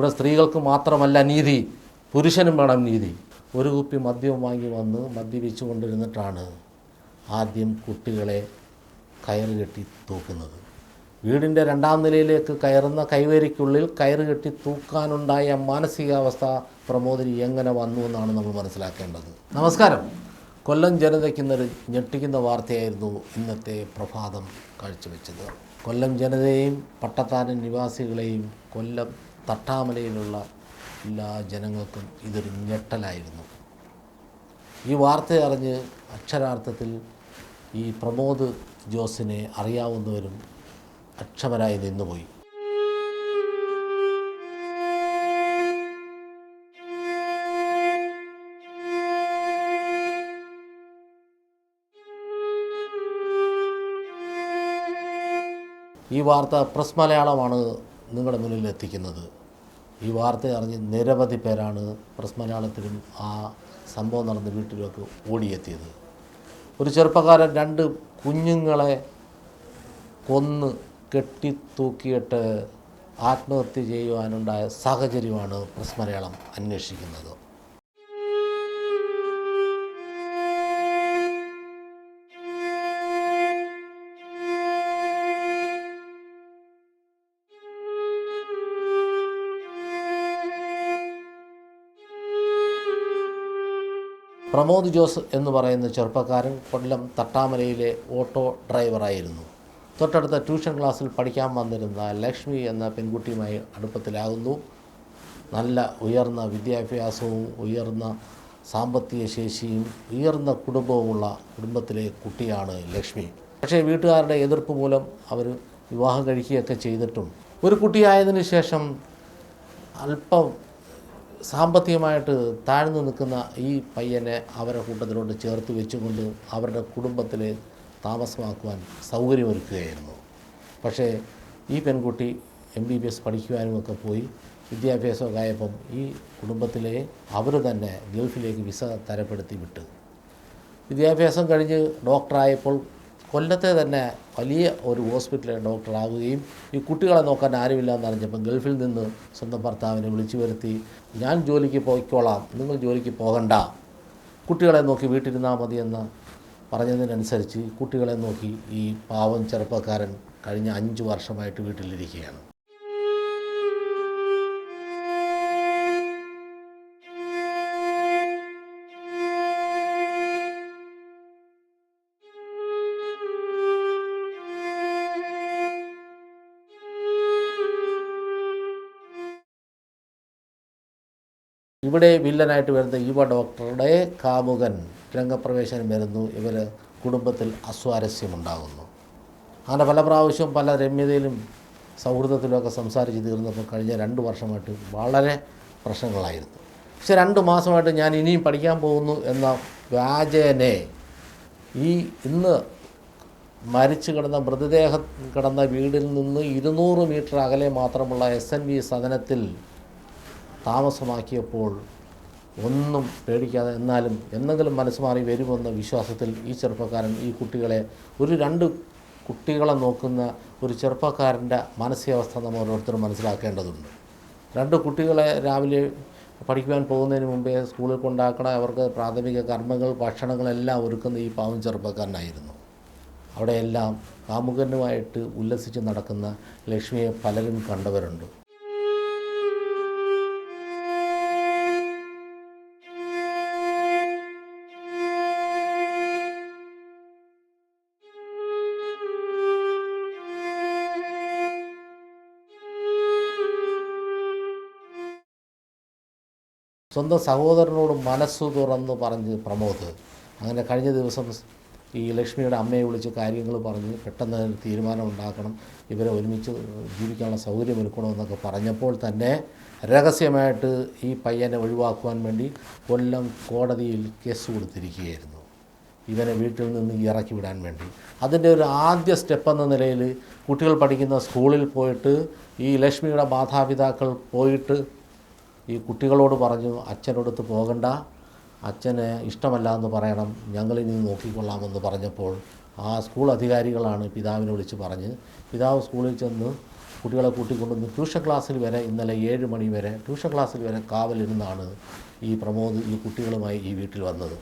ഇവിടെ സ്ത്രീകൾക്ക് മാത്രമല്ല നീതി, പുരുഷനും വേണം നീതി. ഒരു കുപ്പി മദ്യം വാങ്ങി വന്ന് മദ്യപിച്ചു കൊണ്ടിരുന്നിട്ടാണ് ആദ്യം കുട്ടികളെ കയറ് കെട്ടി തൂക്കുന്നത്. വീടിൻ്റെ 2ാം നിലയിലേക്ക് കയറുന്ന കൈവരിക്കുള്ളിൽ കയറ് കെട്ടി തൂക്കാനുണ്ടായ മാനസികാവസ്ഥ പ്രമോദിനി എങ്ങനെ വന്നു എന്നാണ് നമ്മൾ മനസ്സിലാക്കേണ്ടത്. നമസ്കാരം. കൊല്ലം ജനതയ്ക്കുന്നൊരു ഞെട്ടിക്കുന്ന വാർത്തയായിരുന്നു ഇന്നത്തെ പ്രഭാതം കാഴ്ചവെച്ചത്. കൊല്ലം ജനതയെയും പട്ടത്താനം നിവാസികളെയും കൊല്ലം തട്ടാമലയിലുള്ള എല്ലാ ജനങ്ങൾക്കും ഇതൊരു ഞെട്ടലായിരുന്നു. ഈ വാർത്ത അറിഞ്ഞ് അക്ഷരാർത്ഥത്തിൽ ഈ പ്രമോദ് ജോസിനെ അറിയാവുന്നവരും അക്ഷമരായി നിന്നുപോയി. ഈ വാർത്ത പ്രസ് മലയാളമാണ് നിങ്ങളുടെ മുന്നിൽ എത്തിക്കുന്നത്. ഈ വാർത്ത അറിഞ്ഞ് നിരവധി പേരാണ് പ്രസ് മലയാളത്തിലും ആ സംഭവം നടന്ന വീട്ടിലേക്ക് ഓടിയെത്തിയത്. ഒരു ചെറുപ്പക്കാരൻ 2 കുഞ്ഞുങ്ങളെ കൊന്ന് കെട്ടിത്തൂക്കിയിട്ട് ആത്മഹത്യ ചെയ്യുവാനുണ്ടായ സാഹചര്യമാണ് പ്രസ് മലയാളം അന്വേഷിക്കുന്നത്. പ്രമോദ് ജോസ് എന്ന് പറയുന്ന ചെറുപ്പക്കാരൻ കൊല്ലം തട്ടാമലയിലെ ഓട്ടോ ഡ്രൈവറായിരുന്നു. തൊട്ടടുത്ത ട്യൂഷൻ ക്ലാസ്സിൽ പഠിക്കാൻ വന്നിരുന്ന ലക്ഷ്മി എന്ന പെൺകുട്ടിയുമായി അടുപ്പത്തിലാകുന്നു. നല്ല ഉയർന്ന വിദ്യാഭ്യാസവും ഉയർന്ന സാമ്പത്തിക ശേഷിയും ഉയർന്ന കുടുംബവുമുള്ള കുടുംബത്തിലെ കുട്ടിയാണ് ലക്ഷ്മി. പക്ഷേ വീട്ടുകാരുടെ എതിർപ്പ് മൂലം അവർ വിവാഹം കഴിക്കുകയൊക്കെ ചെയ്തിട്ടും ഒരു കുട്ടിയായതിനു ശേഷം അല്പം സാമ്പത്തികമായിട്ട് താഴ്ന്നു നിൽക്കുന്ന ഈ പയ്യനെ അവരുടെ കൂട്ടത്തിലോട്ട് ചേർത്ത് വെച്ചുകൊണ്ട് അവരുടെ കുടുംബത്തിൽ താമസമാക്കുവാൻ സൗകര്യമൊരുക്കുകയായിരുന്നു. പക്ഷേ ഈ പെൺകുട്ടി MBBS പഠിക്കുവാനുമൊക്കെ പോയി വിദ്യാഭ്യാസമൊക്കെ ആയപ്പം ഈ കുടുംബത്തിലെ അവർ തന്നെ ഗൾഫിലേക്ക് വിസ തരപ്പെടുത്തി വിട്ട് വിദ്യാഭ്യാസം കഴിഞ്ഞ് ഡോക്ടറായപ്പോൾ കൊല്ലത്തെ തന്നെ വലിയ ഒരു ഹോസ്പിറ്റലിലെ ഡോക്ടറാകുകയും ഈ കുട്ടികളെ നോക്കാൻ ആരുമില്ല എന്നറിഞ്ഞപ്പോൾ ഗൾഫിൽ നിന്ന് സ്വന്തം ഭർത്താവിനെ വിളിച്ചു വരുത്തി, ഞാൻ ജോലിക്ക് പോയിക്കോളാം, നിങ്ങൾ ജോലിക്ക് പോകണ്ട, കുട്ടികളെ നോക്കി വീട്ടിലിരുന്നാൽ മതിയെന്ന് പറഞ്ഞതിനനുസരിച്ച് കുട്ടികളെ നോക്കി ഈ പാവം ചെറുപ്പക്കാരൻ കഴിഞ്ഞ 5 വർഷമായിട്ട് വീട്ടിലിരിക്കുകയാണ്. ഇവിടെ വില്ലനായിട്ട് വരുന്ന യുവ ഡോക്ടറുടെ കാമുകൻ രംഗപ്രവേശനം വരുന്നു. ഇവർ കുടുംബത്തിൽ അസ്വാരസ്യമുണ്ടാകുന്നു. അങ്ങനെ പല പ്രാവശ്യവും പല രമ്യതയിലും സൗഹൃദത്തിലുമൊക്കെ സംസാരിച്ച് തീർന്നപ്പോൾ കഴിഞ്ഞ 2 വർഷമായിട്ട് വളരെ പ്രശ്നങ്ങളായിരുന്നു. പക്ഷെ 2 മാസമായിട്ട് ഞാൻ ഇനിയും പഠിക്കാൻ പോകുന്നു എന്ന വ്യാജേനെ ഈ ഇന്ന് മരിച്ചു കിടന്ന മൃതദേഹം കിടന്ന വീടിൽ നിന്ന് 200 മീറ്റർ അകലെ മാത്രമുള്ള SNV സദനത്തിൽ താമസമാക്കിയപ്പോൾ ഒന്നും പേടിക്കാതെ എന്നാലും എന്തെങ്കിലും മനസ്സ് മാറി വരുമെന്ന വിശ്വാസത്തിൽ ഈ ചെറുപ്പക്കാരൻ ഈ കുട്ടികളെ 2 കുട്ടികളെ നോക്കുന്ന ഒരു ചെറുപ്പക്കാരൻ്റെ മാനസികാവസ്ഥ നമ്മൾ ഓരോരുത്തരും മനസ്സിലാക്കേണ്ടതുണ്ട്. 2 കുട്ടികളെ രാവിലെ പഠിക്കുവാൻ പോകുന്നതിന് മുമ്പേ സ്കൂളിൽ കൊണ്ടാക്കണം, അവർക്ക് പ്രാഥമിക കർമ്മങ്ങൾ ഭക്ഷണങ്ങളെല്ലാം ഒരുക്കുന്ന ഈ പാവം ചെറുപ്പക്കാരനായിരുന്നു. അവിടെയെല്ലാം കാമുകനുമായിട്ട് ഉല്ലസിച്ച് നടക്കുന്ന ലക്ഷ്മിയെ പലരും കണ്ടവരുണ്ട്. സ്വന്തം സഹോദരനോട് മനസ്സു തുറന്ന് പറഞ്ഞ് പ്രമോദ് അങ്ങനെ കഴിഞ്ഞ ദിവസം ഈ ലക്ഷ്മിയുടെ അമ്മയെ വിളിച്ച് കാര്യങ്ങൾ പറഞ്ഞ് പെട്ടെന്ന് തീരുമാനം ഉണ്ടാക്കണം, ഇവരെ ഒരുമിച്ച് ജീവിക്കാനുള്ള സൗകര്യമൊരുക്കണമെന്നൊക്കെ പറഞ്ഞപ്പോൾ തന്നെ രഹസ്യമായിട്ട് ഈ പയ്യനെ ഒഴിവാക്കുവാൻ വേണ്ടി കൊല്ലം കോടതിയിൽ കേസ് കൊടുത്തിരിക്കുകയായിരുന്നു, ഇവനെ വീട്ടിൽ നിന്ന് ഇറക്കി വിടാൻ വേണ്ടി. അതിൻ്റെ ഒരു ആദ്യ സ്റ്റെപ്പ് എന്ന നിലയിൽ കുട്ടികൾ പഠിക്കുന്ന സ്കൂളിൽ പോയിട്ട് ഈ ലക്ഷ്മിയുടെ മാതാപിതാക്കൾ പോയിട്ട് ഈ കുട്ടികളോട് പറഞ്ഞു, അച്ഛനോടത്ത് പോകണ്ട, അച്ഛന് ഇഷ്ടമല്ല എന്ന് പറയണം, ഞങ്ങളിനി നോക്കിക്കൊള്ളാമെന്ന് പറഞ്ഞപ്പോൾ ആ സ്കൂൾ അധികാരികളാണ് പിതാവിനെ വിളിച്ച് പറഞ്ഞ് പിതാവ് സ്കൂളിൽ ചെന്ന് കുട്ടികളെ കൂട്ടിക്കൊണ്ടുവന്ന് ട്യൂഷൻ ക്ലാസ്സിൽ വരെ ഇന്നലെ 7 മണി വരെ ട്യൂഷൻ ക്ലാസ്സിൽ വരെ കാവലിരുന്നാണ് ഈ പ്രമോദ് ഈ കുട്ടികളുമായി ഈ വീട്ടിൽ വന്നത്.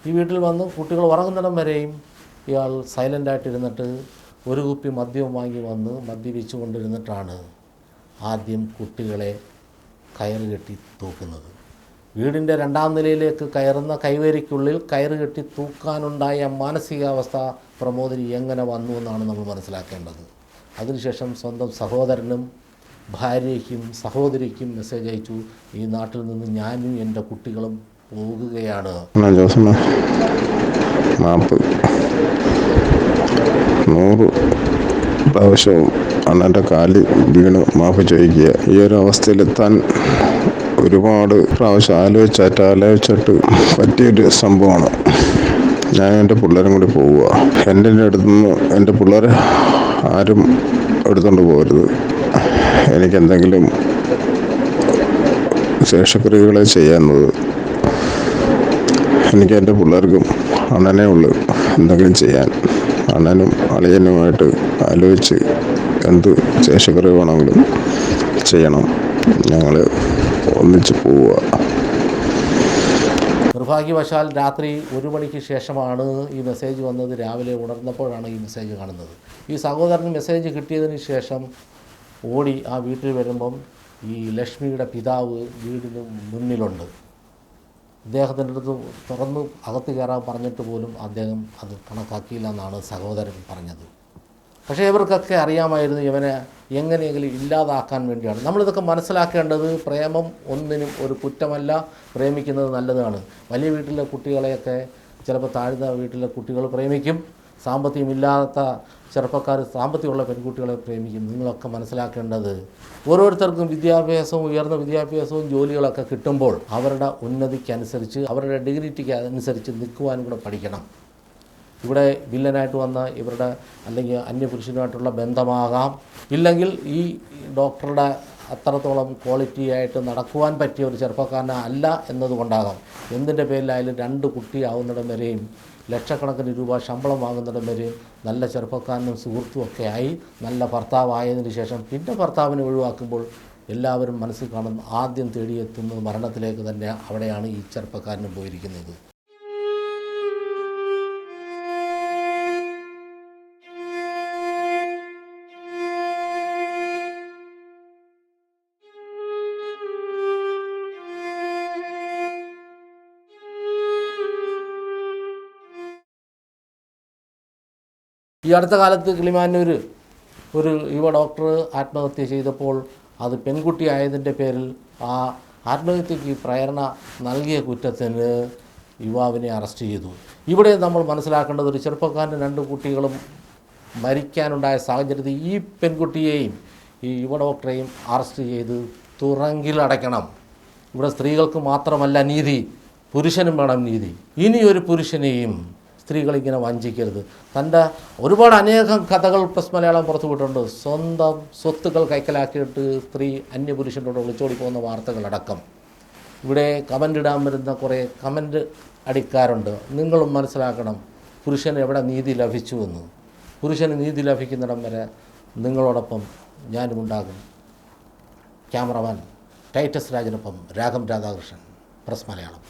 ഈ വീട്ടിൽ വന്ന് കുട്ടികൾ ഉറങ്ങുന്നിടം വരെയും ഇയാൾ സൈലൻ്റായിട്ടിരുന്നിട്ട് ഒരു കുപ്പി മദ്യം വാങ്ങി വന്ന് മദ്യപിച്ചു കൊണ്ടിരുന്നിട്ടാണ് ആദ്യം കുട്ടികളെ കയറ് കെട്ടി തൂക്കുന്നത്. വീടിൻ്റെ 2ാം നിലയിലേക്ക് കയറുന്ന കൈവരിക്കുള്ളിൽ കയറ് കെട്ടി തൂക്കാനുണ്ടായ മാനസികാവസ്ഥ പ്രമോദിന് എങ്ങനെ വന്നു എന്നാണ് നമ്മൾ മനസ്സിലാക്കേണ്ടത്. അതിനുശേഷം സ്വന്തം സഹോദരനും ഭാര്യയ്ക്കും സഹോദരിക്കും മെസ്സേജ് അയച്ചു, ഈ നാട്ടിൽ നിന്ന് ഞാനും എൻ്റെ കുട്ടികളും പോകുകയാണ്. 100 പ്രാവശ്യവും അണ്ണൻ്റെ കാലിൽ വീണ് മാപ്പ് ചോദിക്കുക. ഈ ഒരു അവസ്ഥയിലെത്താൻ ഒരുപാട് പ്രാവശ്യം ആലോചിച്ചിട്ട് പറ്റിയൊരു സംഭവമാണ്. ഞാൻ എൻ്റെ പിള്ളേരും കൂടി പോവുക. എൻ്റെ അടുത്തുനിന്ന് എൻ്റെ പിള്ളേരെ ആരും എടുത്തുകൊണ്ട് പോകരുത്. എനിക്കെന്തെങ്കിലും ശേഷക്രിയകളെ ചെയ്യാവുന്നത്. എനിക്ക് എൻ്റെ പിള്ളേർക്കും അണ്ണനേ ഉള്ളൂ എന്തെങ്കിലും ചെയ്യാൻ. അണ്ണനും അളിയനുമായിട്ട് ആലോചിച്ച് എന്ത് ശേഷക്രിയ വേണമെങ്കിലും ചെയ്യണം. ഞങ്ങൾ ഒന്നിച്ച് പോവുക. നിർഭാഗ്യവശാൽ രാത്രി 1 മണിക്ക് ശേഷമാണ് ഈ മെസ്സേജ് വന്നത്. രാവിലെ ഉണർന്നപ്പോഴാണ് ഈ മെസ്സേജ് കാണുന്നത്. ഈ സഹോദരൻ മെസ്സേജ് കിട്ടിയതിന് ശേഷം ഓടി ആ വീട്ടിൽ വരുമ്പം ഈ ലക്ഷ്മിയുടെ പിതാവ് വീടിന് മുന്നിലുണ്ട്. അദ്ദേഹത്തിൻ്റെ അടുത്ത് തുറന്ന് അകത്ത് കയറാൻ പറഞ്ഞിട്ട് പോലും അദ്ദേഹം അത് കണക്കാക്കിയില്ല എന്നാണ് സഹോദരൻ പറഞ്ഞത്. പക്ഷേ ഇവർക്കൊക്കെ അറിയാമായിരുന്നു ഇവനെ എങ്ങനെയെങ്കിലും ഇല്ലാതാക്കാൻ വേണ്ടിയാണ്. നമ്മളിതൊക്കെ മനസ്സിലാക്കേണ്ടത് പ്രേമം ഒന്നിനും ഒരു കുറ്റമല്ല, പ്രേമിക്കുന്നത് നല്ലതാണ്. വലിയ വീട്ടിലെ കുട്ടികളെയൊക്കെ ചിലപ്പോൾ താഴ്ന്ന വീട്ടിലെ കുട്ടികൾ പ്രേമിക്കും, സാമ്പത്തികമില്ലാത്ത ചെറുപ്പക്കാർ സാമ്പത്തികമുള്ള പെൺകുട്ടികളെ പ്രേമിക്കും. നിങ്ങളൊക്കെ മനസ്സിലാക്കേണ്ടത് ഓരോരുത്തർക്കും വിദ്യാഭ്യാസവും ഉയർന്ന വിദ്യാഭ്യാസവും ജോലികളൊക്കെ കിട്ടുമ്പോൾ അവരുടെ ഉന്നതിക്കനുസരിച്ച് അവരുടെ ഡിഗ്നിറ്റിക്ക് അനുസരിച്ച് നിൽക്കുവാനും കൂടെ പഠിക്കണം. ഇവിടെ വില്ലനായിട്ട് വന്ന ഇവരുടെ അല്ലെങ്കിൽ അന്യപുരുഷനുമായിട്ടുള്ള ബന്ധമാകാം, ഇല്ലെങ്കിൽ ഈ ഡോക്ടറുടെ അത്രത്തോളം ക്വാളിറ്റി ആയിട്ട് നടക്കുവാൻ പറ്റിയ ഒരു ചെറുപ്പക്കാരനെ അല്ല എന്നതുകൊണ്ടാകാം. എന്തിൻ്റെ പേരിലായാലും 2 കുട്ടിയാവുന്നിടം വരെയും ലക്ഷക്കണക്കിന് രൂപ ശമ്പളം വാങ്ങുന്നിടം വരെയും നല്ല ചെറുപ്പക്കാരനും സുഹൃത്തുമൊക്കെ ആയി നല്ല ഭർത്താവായതിനു ശേഷം പിന്നെ ഭർത്താവിനെ ഒഴിവാക്കുമ്പോൾ എല്ലാവരും മനസ്സിൽ കാണുന്ന ആദ്യം തേടിയെത്തുന്നത് മരണത്തിലേക്ക് തന്നെ. അവിടെയാണ് ഈ ചെറുപ്പക്കാരനും പോയിരിക്കുന്നത്. ഈ അടുത്ത കാലത്ത് കിളിമാനൂർ ഒരു യുവ ഡോക്ടർ ആത്മഹത്യ ചെയ്തപ്പോൾ അത് പെൺകുട്ടി ആയതിൻ്റെ പേരിൽ ആ ആത്മഹത്യക്ക് പ്രേരണ നൽകിയ കുറ്റത്തിന് യുവാവിനെ അറസ്റ്റ് ചെയ്തു. ഇവിടെ നമ്മൾ മനസ്സിലാക്കേണ്ടത് ഒരു ചെറുപ്പക്കാരൻ്റെ 2 കുട്ടികളും മരിക്കാനുണ്ടായ സാഹചര്യത്തിൽ ഈ പെൺകുട്ടിയെയും ഈ യുവ ഡോക്ടറെയും അറസ്റ്റ് ചെയ്ത് തുറങ്കിലടയ്ക്കണം. ഇവിടെ സ്ത്രീകൾക്ക് മാത്രമല്ല നീതി, പുരുഷനും വേണം നീതി. ഇനിയൊരു പുരുഷനെയും സ്ത്രീകളിങ്ങനെ വഞ്ചിക്കരുത്. തൻ്റെ ഒരുപാട് അനേകം കഥകൾ പ്രസ് മലയാളം പുറത്തു വിട്ടിട്ടുണ്ട്. സ്വന്തം സ്വത്തുക്കൾ കൈക്കലാക്കിയിട്ട് സ്ത്രീ അന്യപുരുഷനോട് ഒളിച്ചോടി പോകുന്ന വാർത്തകളടക്കം. ഇവിടെ കമൻ്റ് ഇടാൻ വരുന്ന കുറേ കമൻ്റ് അടിക്കാറുണ്ട്. നിങ്ങളും മനസ്സിലാക്കണം പുരുഷന് എവിടെ നീതി ലഭിച്ചുവെന്ന്. പുരുഷന് നീതി ലഭിക്കുന്നിടം വരെ നിങ്ങളോടൊപ്പം ഞാനും ഉണ്ടാകും. ക്യാമറമാൻ ടൈറ്റസ് രാജനൊപ്പം രാഘം രാധാകൃഷ്ണൻ, പ്രസ് മലയാളം.